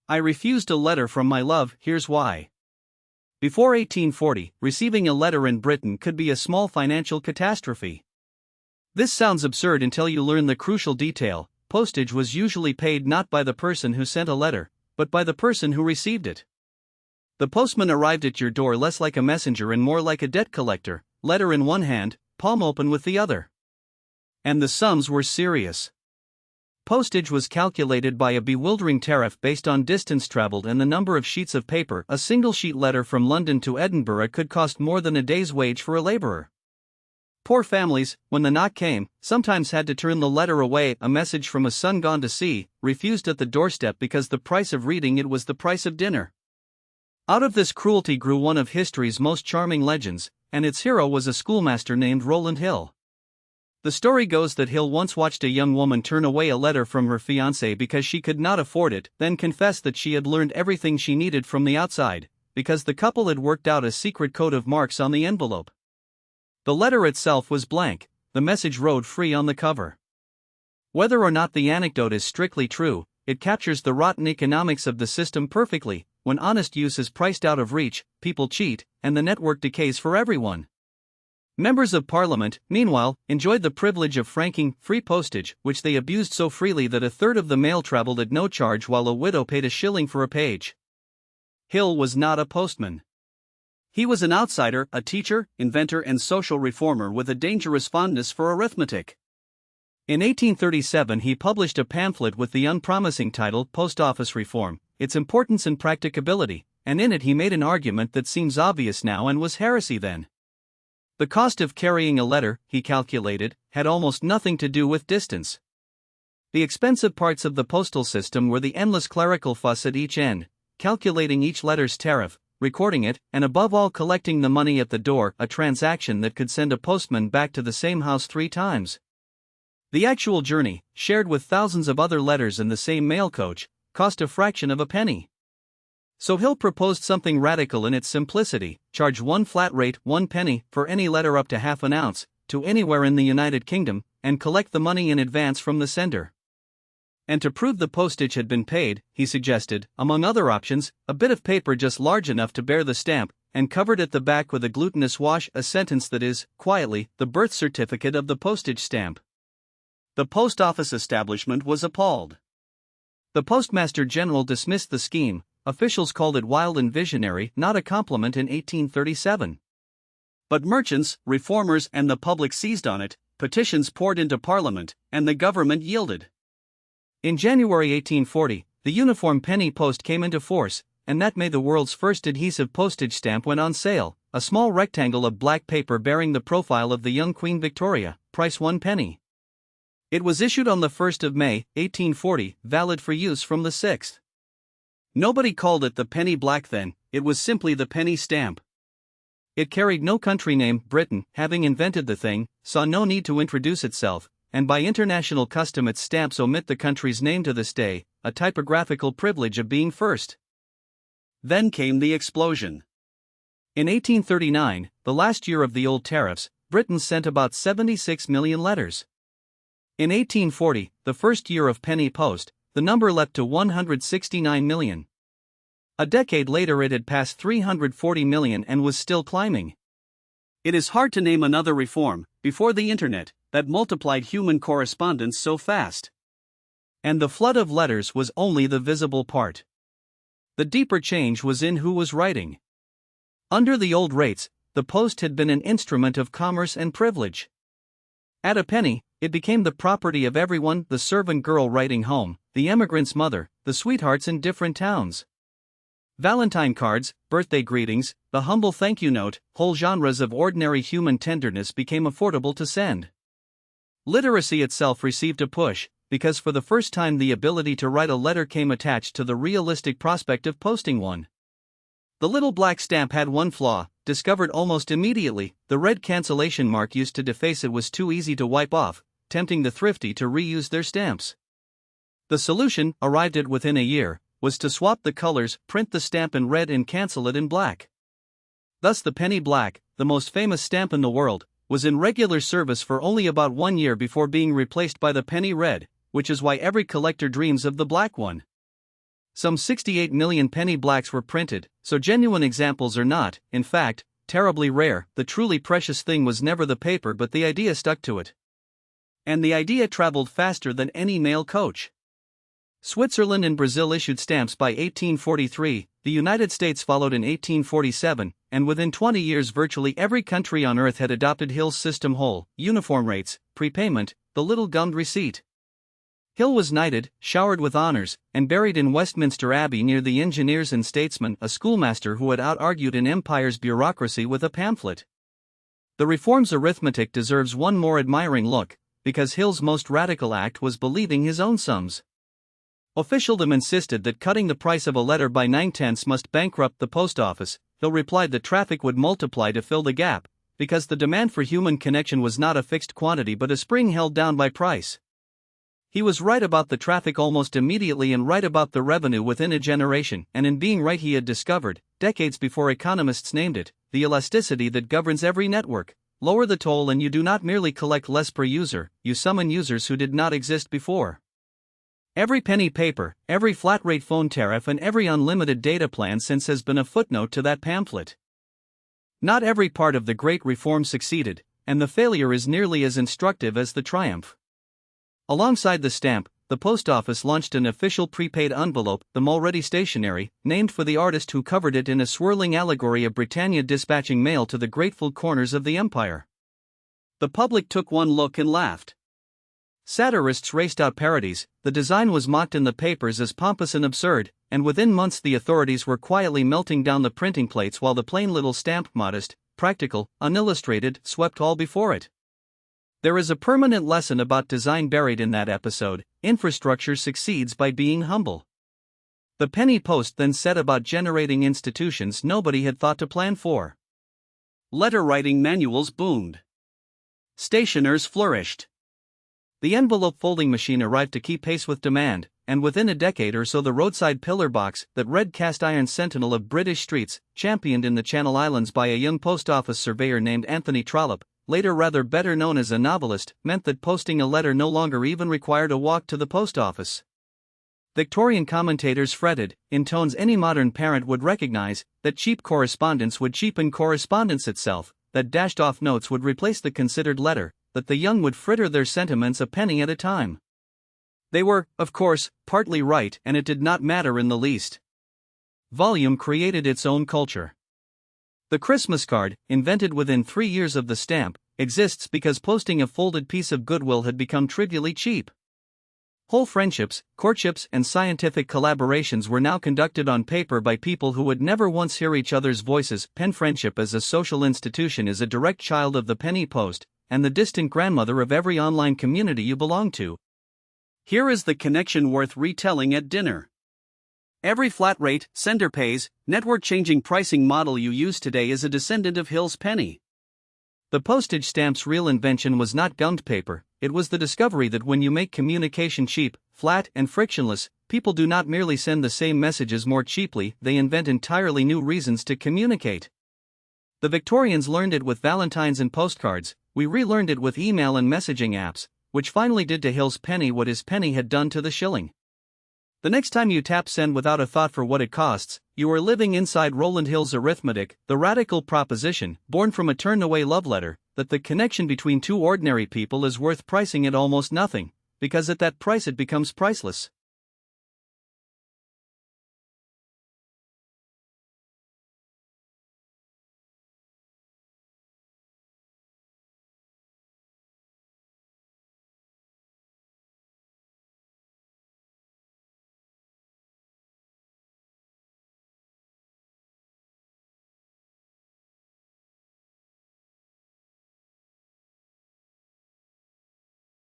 I refused a letter from my love, here's why. Before 1840, receiving a letter in Britain could be a small financial catastrophe. This sounds absurd until you learn the crucial detail: postage was usually paid not by the person who sent a letter, but by the person who received it. The postman arrived at your door less like a messenger and more like a debt collector, letter in one hand, palm open with the other. And the sums were serious. Postage was calculated by a bewildering tariff based on distance traveled and the number of sheets of paper. A single sheet letter from London to Edinburgh could cost more than a day's wage for a laborer. Poor families, when the knock came, sometimes had to turn the letter away. A message from a son gone to sea, refused at the doorstep because the price of reading it was the price of dinner. Out of this cruelty grew one of history's most charming legends, and its hero was a schoolmaster named Rowland Hill. The story goes that Hill once watched a young woman turn away a letter from her fiancé because she could not afford it, then confessed that she had learned everything she needed from the outside, because the couple had worked out a secret code of marks on the envelope. The letter itself was blank, the message rode free on the cover. Whether or not the anecdote is strictly true, it captures the rotten economics of the system perfectly. When honest use is priced out of reach, people cheat, and the network decays for everyone. Members of Parliament, meanwhile, enjoyed the privilege of franking free postage, which they abused so freely that a third of the mail travelled at no charge while a widow paid a shilling for a page. Hill was not a postman. He was an outsider, a teacher, inventor and social reformer with a dangerous fondness for arithmetic. In 1837 he published a pamphlet with the unpromising title Post Office Reform, Its Importance and Practicability, and in it he made an argument that seems obvious now and was heresy then. The cost of carrying a letter, he calculated, had almost nothing to do with distance. The expensive parts of the postal system were the endless clerical fuss at each end, calculating each letter's tariff, recording it, and above all collecting the money at the door, a transaction that could send a postman back to the same house 3 times. The actual journey, shared with thousands of other letters in the same mail coach, cost a fraction of a penny. So Hill proposed something radical in its simplicity: charge one flat rate, 1 penny, for any letter up to half an ounce, to anywhere in the United Kingdom, and collect the money in advance from the sender. And to prove the postage had been paid, he suggested, among other options, a bit of paper just large enough to bear the stamp, and covered at the back with a glutinous wash, a sentence that is, quietly, the birth certificate of the postage stamp. The post office establishment was appalled. The Postmaster General dismissed the scheme. Officials called it wild and visionary, not a compliment in 1837. But merchants, reformers and the public seized on it, petitions poured into Parliament, and the government yielded. In January 1840, the uniform penny post came into force, and that May the world's first adhesive postage stamp went on sale, a small rectangle of black paper bearing the profile of the young Queen Victoria, price 1 penny. It was issued on the 1st of May, 1840, valid for use from the 6th. Nobody called it the penny black then, it was simply the penny stamp. It carried no country name. Britain, having invented the thing, saw no need to introduce itself, and by international custom its stamps omit the country's name to this day, a typographical privilege of being first. Then came the explosion. In 1839, the last year of the old tariffs, Britain sent about 76 million letters. In 1840, the first year of penny post, the number leapt to 169 million. A decade later it had passed 340 million and was still climbing. It is hard to name another reform, before the internet, that multiplied human correspondence so fast. And the flood of letters was only the visible part. The deeper change was in who was writing. Under the old rates, the post had been an instrument of commerce and privilege. At a penny, it became the property of everyone: the servant girl writing home, the emigrant's mother, the sweethearts in different towns. Valentine cards, birthday greetings, the humble thank you note, whole genres of ordinary human tenderness became affordable to send. Literacy itself received a push, because for the first time the ability to write a letter came attached to the realistic prospect of posting one. The little black stamp had one flaw, discovered almost immediately: the red cancellation mark used to deface it was too easy to wipe off, tempting the thrifty to reuse their stamps. The solution, arrived at within a year, was to swap the colors, print the stamp in red and cancel it in black. Thus the penny black, the most famous stamp in the world, was in regular service for only about 1 year before being replaced by the penny red, which is why every collector dreams of the black one. Some 68 million penny blacks were printed, so genuine examples are not, in fact, terribly rare. The truly precious thing was never the paper, but the idea stuck to it. And the idea traveled faster than any mail coach. Switzerland and Brazil issued stamps by 1843, the United States followed in 1847, and within 20 years virtually every country on earth had adopted Hill's system: whole, uniform rates, prepayment, the little gummed receipt. Hill was knighted, showered with honors, and buried in Westminster Abbey near the engineers and statesmen, a schoolmaster who had out-argued an empire's bureaucracy with a pamphlet. The reform's arithmetic deserves one more admiring look, because Hill's most radical act was believing his own sums. Officialdom insisted that cutting the price of a letter by 9/10 must bankrupt the post office. Hill replied that traffic would multiply to fill the gap, because the demand for human connection was not a fixed quantity but a spring held down by price. He was right about the traffic almost immediately and right about the revenue within a generation, and in being right he had discovered, decades before economists named it, the elasticity that governs every network. Lower the toll and you do not merely collect less per user, you summon users who did not exist before. Every penny paper, every flat-rate phone tariff and every unlimited data plan since has been a footnote to that pamphlet. Not every part of the great reform succeeded, and the failure is nearly as instructive as the triumph. Alongside the stamp, the post office launched an official prepaid envelope, the Mulready Stationery, named for the artist who covered it in a swirling allegory of Britannia dispatching mail to the grateful corners of the empire. The public took one look and laughed. Satirists raced out parodies, the design was mocked in the papers as pompous and absurd, and within months the authorities were quietly melting down the printing plates while the plain little stamp, modest, practical, unillustrated, swept all before it. There is a permanent lesson about design buried in that episode: infrastructure succeeds by being humble. The penny post then set about generating institutions nobody had thought to plan for. Letter writing manuals boomed. Stationers flourished. The envelope folding machine arrived to keep pace with demand, and within a decade or so the roadside pillar box, that red cast-iron sentinel of British streets, championed in the Channel Islands by a young post office surveyor named Anthony Trollope, later rather better known as a novelist, meant that posting a letter no longer even required a walk to the post office. Victorian commentators fretted, in tones any modern parent would recognize, that cheap correspondence would cheapen correspondence itself, that dashed-off notes would replace the considered letter, that the young would fritter their sentiments a penny at a time. They were, of course, partly right, and it did not matter in the least. Volume created its own culture. The Christmas card, invented within 3 years of the stamp, exists because posting a folded piece of goodwill had become trivially cheap. Whole friendships, courtships, and scientific collaborations were now conducted on paper by people who would never once hear each other's voices. Pen friendship as a social institution is a direct child of the penny post, and the distant grandmother of every online community you belong to. Here is the connection worth retelling at dinner. Every flat rate, sender pays, network-changing pricing model you use today is a descendant of Hill's penny. The postage stamp's real invention was not gummed paper, it was the discovery that when you make communication cheap, flat, and frictionless, people do not merely send the same messages more cheaply, they invent entirely new reasons to communicate. The Victorians learned it with valentines and postcards, we relearned it with email and messaging apps, which finally did to Hill's penny what his penny had done to the shilling. The next time you tap send without a thought for what it costs, you are living inside Rowland Hill's Arithmetic, the radical proposition, born from a turned-away love letter, that the connection between two ordinary people is worth pricing at almost nothing, because at that price it becomes priceless.